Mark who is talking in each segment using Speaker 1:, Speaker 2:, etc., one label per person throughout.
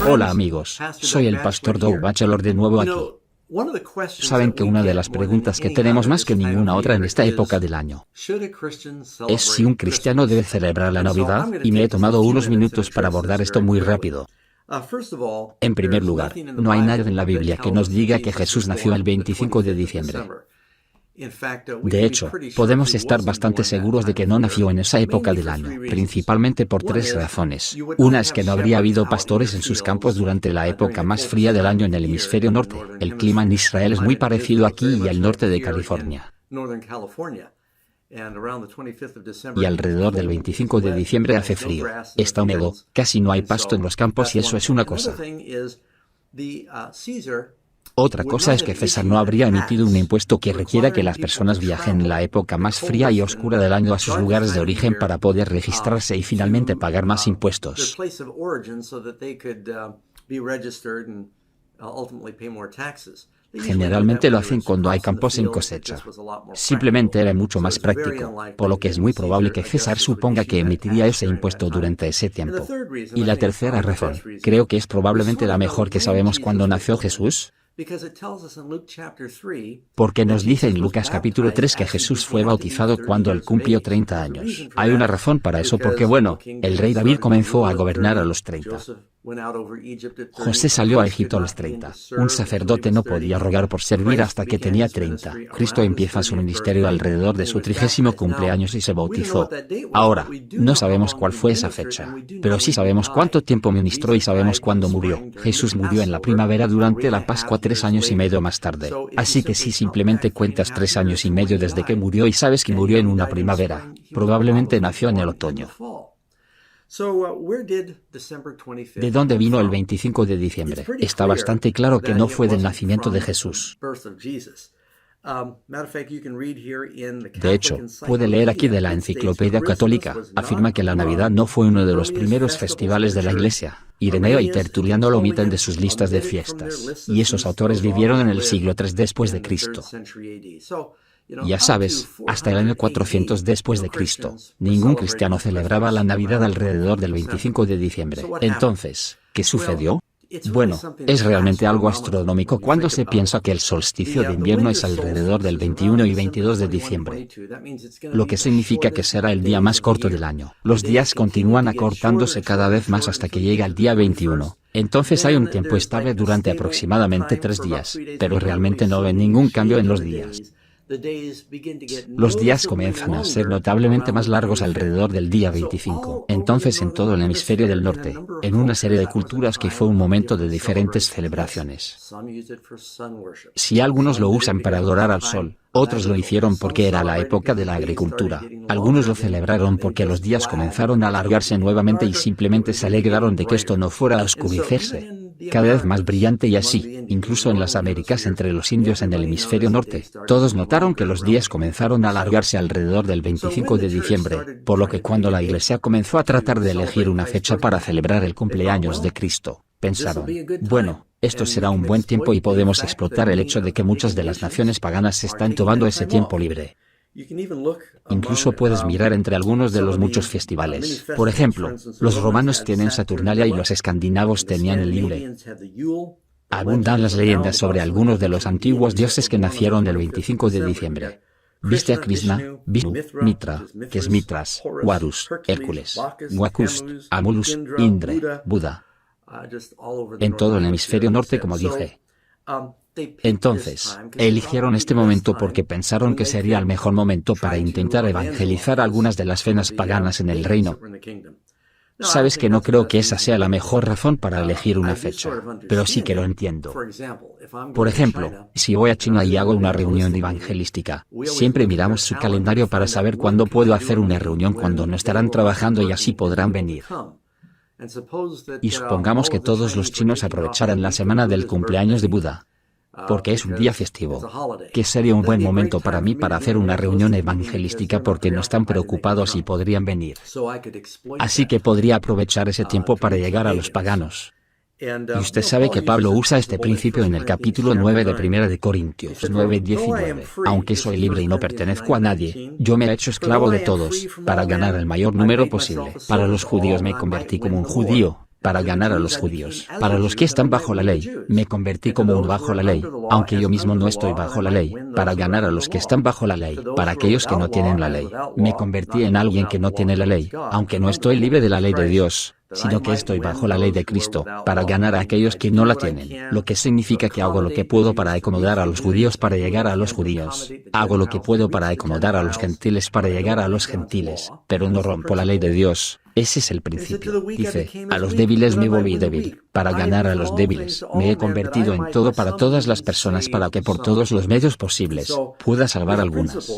Speaker 1: Hola amigos, soy el pastor Doug Batchelor de nuevo aquí. Saben que una de las preguntas que tenemos más que ninguna otra en esta época del año es si un cristiano debe celebrar la Navidad, y me he tomado unos minutos para abordar esto muy rápido. En primer lugar, no hay nada en la Biblia que nos diga que Jesús nació el 25 de diciembre. De hecho, podemos estar bastante seguros de que no nació en esa época del año, principalmente por tres razones. Una es que no habría habido pastores en sus campos durante la época más fría del año en el hemisferio norte. El clima en Israel es muy parecido aquí y al norte de California. Y alrededor del 25 de diciembre hace frío, está húmedo, casi no hay pasto en los campos y eso es una cosa. Otra cosa es que César no habría emitido un impuesto que requiera que las personas viajen en la época más fría y oscura del año a sus lugares de origen para poder registrarse y finalmente pagar más impuestos. Generalmente lo hacen cuando hay campos en cosecha. Simplemente era mucho más práctico, por lo que es muy probable que César suponga que emitiría ese impuesto durante ese tiempo. Y la tercera razón, creo que es probablemente la mejor que sabemos cuando nació Jesús, porque nos dice en Lucas capítulo 3 que Jesús fue bautizado cuando él cumplió 30 años. Hay una razón para eso porque el rey David comenzó a gobernar a los 30. José salió a Egipto a los 30. Un sacerdote no podía rogar por servir hasta que tenía 30. Cristo empieza su ministerio alrededor de su 30º cumpleaños y se bautizó. Ahora, no sabemos cuál fue esa fecha, pero sí sabemos cuánto tiempo ministró y sabemos cuándo murió. Jesús murió en la primavera durante la Pascua 3 años y medio más tarde. Así que si simplemente cuentas 3 años y medio desde que murió y sabes que murió en una primavera, probablemente nació en el otoño. ¿De dónde vino el 25 de diciembre? Está bastante claro que no fue del nacimiento de Jesús. De hecho, puede leer aquí de la Enciclopedia Católica, afirma que la Navidad no fue uno de los primeros festivales de la Iglesia. Ireneo y Tertuliano lo omiten de sus listas de fiestas, y esos autores vivieron en el siglo III después de Cristo. Ya sabes, hasta el año 400 después de Cristo, ningún cristiano celebraba la Navidad alrededor del 25 de diciembre. Entonces, ¿qué sucedió? Bueno, es realmente algo astronómico cuando se piensa que el solsticio de invierno es alrededor del 21 y 22 de diciembre, lo que significa que será el día más corto del año. Los días continúan acortándose cada vez más hasta que llega el día 21. Entonces hay un tiempo estable durante aproximadamente 3 días, pero realmente no ven ningún cambio en los días. Los días comienzan a ser notablemente más largos alrededor del día 25. Entonces en todo el hemisferio del norte, en una serie de culturas que fue un momento de diferentes celebraciones. Si algunos lo usan para adorar al sol, otros lo hicieron porque era la época de la agricultura. Algunos lo celebraron porque los días comenzaron a alargarse nuevamente y simplemente se alegraron de que esto no fuera a oscurecerse cada vez más brillante y así, incluso en las Américas entre los indios en el hemisferio norte, todos notaron que los días comenzaron a alargarse alrededor del 25 de diciembre, por lo que cuando la Iglesia comenzó a tratar de elegir una fecha para celebrar el cumpleaños de Cristo, pensaron, esto será un buen tiempo y podemos explotar el hecho de que muchas de las naciones paganas están tomando ese tiempo libre. Incluso puedes mirar entre algunos de los muchos festivales. Por ejemplo, los romanos tienen Saturnalia y los escandinavos tenían el Yule. Abundan las leyendas sobre algunos de los antiguos dioses que nacieron el 25 de diciembre. Viste a Krishna, Vishnu, Mitra, que es Mitras, Horus, Hércules, Wakust, Amulus, Indra, Buda. En todo el hemisferio norte, como dije. Entonces, eligieron este momento porque pensaron que sería el mejor momento para intentar evangelizar algunas de las fenas paganas en el reino. Sabes que no creo que esa sea la mejor razón para elegir una fecha, pero sí que lo entiendo. Por ejemplo, si voy a China y hago una reunión evangelística, siempre miramos su calendario para saber cuándo puedo hacer una reunión cuando no estarán trabajando y así podrán venir. Y supongamos que todos los chinos aprovecharan la semana del cumpleaños de Buda, porque es un día festivo, que sería un buen momento para mí para hacer una reunión evangelística porque no están preocupados y podrían venir. Así que podría aprovechar ese tiempo para llegar a los paganos. Y usted sabe que Pablo usa este principio en el capítulo 9 de 1 de Corintios 9:19. Aunque soy libre y no pertenezco a nadie, yo me he hecho esclavo de todos, para ganar el mayor número posible. Para los judíos me convertí como un judío, para ganar a los judíos. Para los que están bajo la ley, me convertí como un bajo la ley, aunque yo mismo no estoy bajo la ley, para ganar a los que están bajo la ley. Para aquellos que no tienen la ley, me convertí en alguien que no tiene la ley, aunque no estoy libre de la ley de Dios, sino que estoy bajo la ley de Cristo, para ganar a aquellos que no la tienen, lo que significa que hago lo que puedo para acomodar a los judíos para llegar a los judíos, hago lo que puedo para acomodar a los gentiles para llegar a los gentiles, pero no rompo la ley de Dios. Ese es el principio. Dice, a los débiles me volví débil, para ganar a los débiles, me he convertido en todo para todas las personas para que por todos los medios posibles, pueda salvar algunas.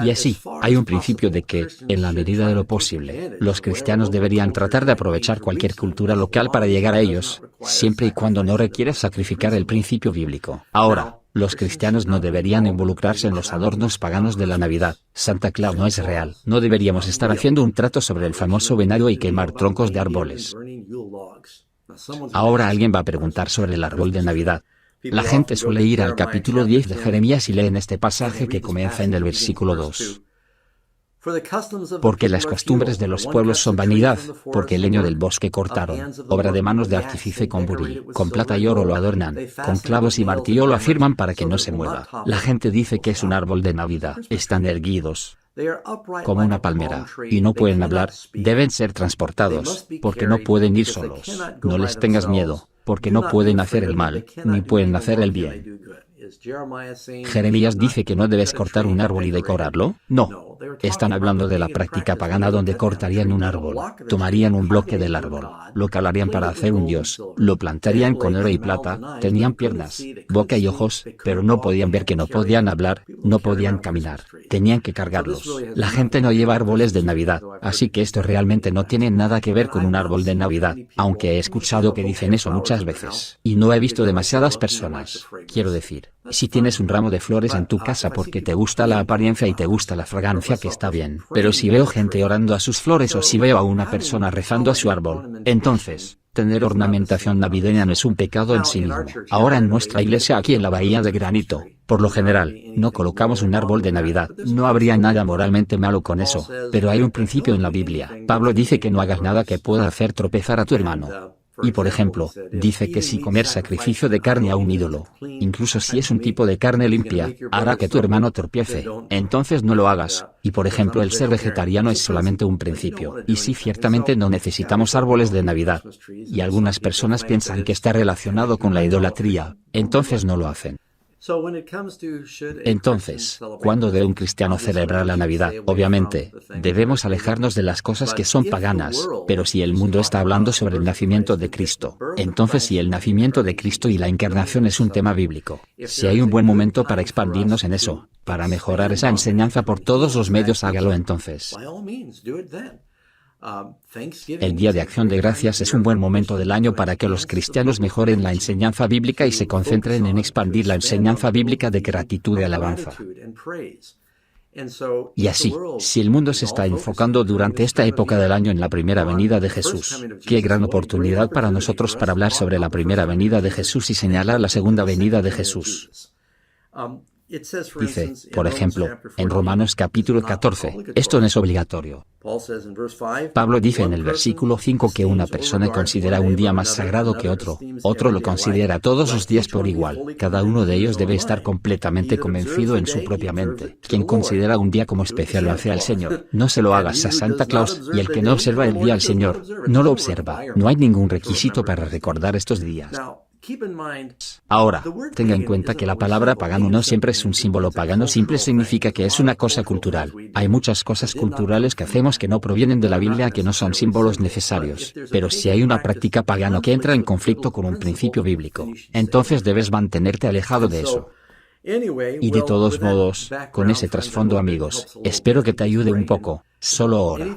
Speaker 1: Y así, hay un principio de que, en la medida de lo posible, los cristianos deberían tratar de aprovechar cualquier cultura local para llegar a ellos, siempre y cuando no requiera sacrificar el principio bíblico. Ahora, los cristianos no deberían involucrarse en los adornos paganos de la Navidad. Santa Claus no es real. No deberíamos estar haciendo un trato sobre el famoso venado y quemar troncos de árboles. Ahora alguien va a preguntar sobre el árbol de Navidad. La gente suele ir al capítulo 10 de Jeremías y leen este pasaje que comienza en el versículo 2. Porque las costumbres de los pueblos son vanidad, porque el leño del bosque cortaron, obra de manos de artífice con buril, con plata y oro lo adornan, con clavos y martillo lo afirman para que no se mueva. La gente dice que es un árbol de Navidad, están erguidos como una palmera, y no pueden hablar, deben ser transportados, porque no pueden ir solos. No les tengas miedo, porque no pueden hacer el mal, ni pueden hacer el bien. ¿Jeremías dice que no debes cortar un árbol y decorarlo? No. Están hablando de la práctica pagana donde cortarían un árbol, tomarían un bloque del árbol, lo calarían para hacer un dios, lo plantarían con oro y plata, tenían piernas, boca y ojos, pero no podían ver, que no podían hablar, no podían caminar, tenían que cargarlos. La gente no lleva árboles de Navidad, así que esto realmente no tiene nada que ver con un árbol de Navidad, aunque he escuchado que dicen eso muchas veces, y no he visto demasiadas personas. Quiero decir, si tienes un ramo de flores en tu casa porque te gusta la apariencia y te gusta la fragancia, que está bien, pero si veo gente orando a sus flores o si veo a una persona rezando a su árbol, entonces, tener ornamentación navideña no es un pecado en sí mismo. Ahora en nuestra iglesia aquí en la Bahía de Granito, por lo general, no colocamos un árbol de Navidad. No habría nada moralmente malo con eso, pero hay un principio en la Biblia. Pablo dice que no hagas nada que pueda hacer tropezar a tu hermano. Y por ejemplo, dice que si comer sacrificio de carne a un ídolo, incluso si es un tipo de carne limpia, hará que tu hermano tropiece, entonces no lo hagas. Y por ejemplo, el ser vegetariano es solamente un principio, y sí, ciertamente no necesitamos árboles de Navidad. Y algunas personas piensan que está relacionado con la idolatría, entonces no lo hacen. Entonces, ¿cuándo debe un cristiano celebrar la Navidad? Obviamente, debemos alejarnos de las cosas que son paganas, pero si el mundo está hablando sobre el nacimiento de Cristo, entonces si el nacimiento de Cristo y la encarnación es un tema bíblico, si hay un buen momento para expandirnos en eso, para mejorar esa enseñanza por todos los medios, hágalo entonces. El Día de Acción de Gracias es un buen momento del año para que los cristianos mejoren la enseñanza bíblica y se concentren en expandir la enseñanza bíblica de gratitud y alabanza. Y así, si el mundo se está enfocando durante esta época del año en la primera venida de Jesús, qué gran oportunidad para nosotros para hablar sobre la primera venida de Jesús y señalar la segunda venida de Jesús. Dice, por ejemplo, en Romanos capítulo 14, esto no es obligatorio. Pablo dice en el versículo 5 que una persona considera un día más sagrado que otro lo considera todos los días por igual. Cada uno de ellos debe estar completamente convencido en su propia mente. Quien considera un día como especial lo hace al Señor. No se lo hagas a Santa Claus, y el que no observa el día al Señor, no lo observa. No hay ningún requisito para recordar estos días. Ahora, tenga en cuenta que la palabra pagano no siempre es un símbolo pagano, simple significa que es una cosa cultural. Hay muchas cosas culturales que hacemos que no provienen de la Biblia, que no son símbolos necesarios, pero si hay una práctica pagana que entra en conflicto con un principio bíblico, entonces debes mantenerte alejado de eso. Y de todos modos, con ese trasfondo, amigos, espero que te ayude un poco. Solo ora.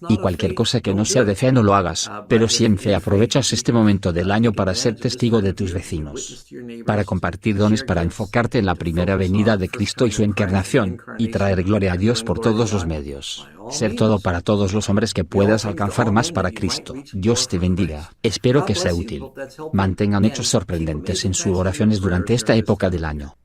Speaker 1: Y cualquier cosa que no sea de fe no lo hagas, pero si en fe aprovechas este momento del año para ser testigo de tus vecinos, para compartir dones, para enfocarte en la primera venida de Cristo y su encarnación, y traer gloria a Dios por todos los medios. Ser todo para todos los hombres que puedas alcanzar más para Cristo. Dios te bendiga. Espero que sea útil. Mantengan hechos sorprendentes en sus oraciones durante esta época del año.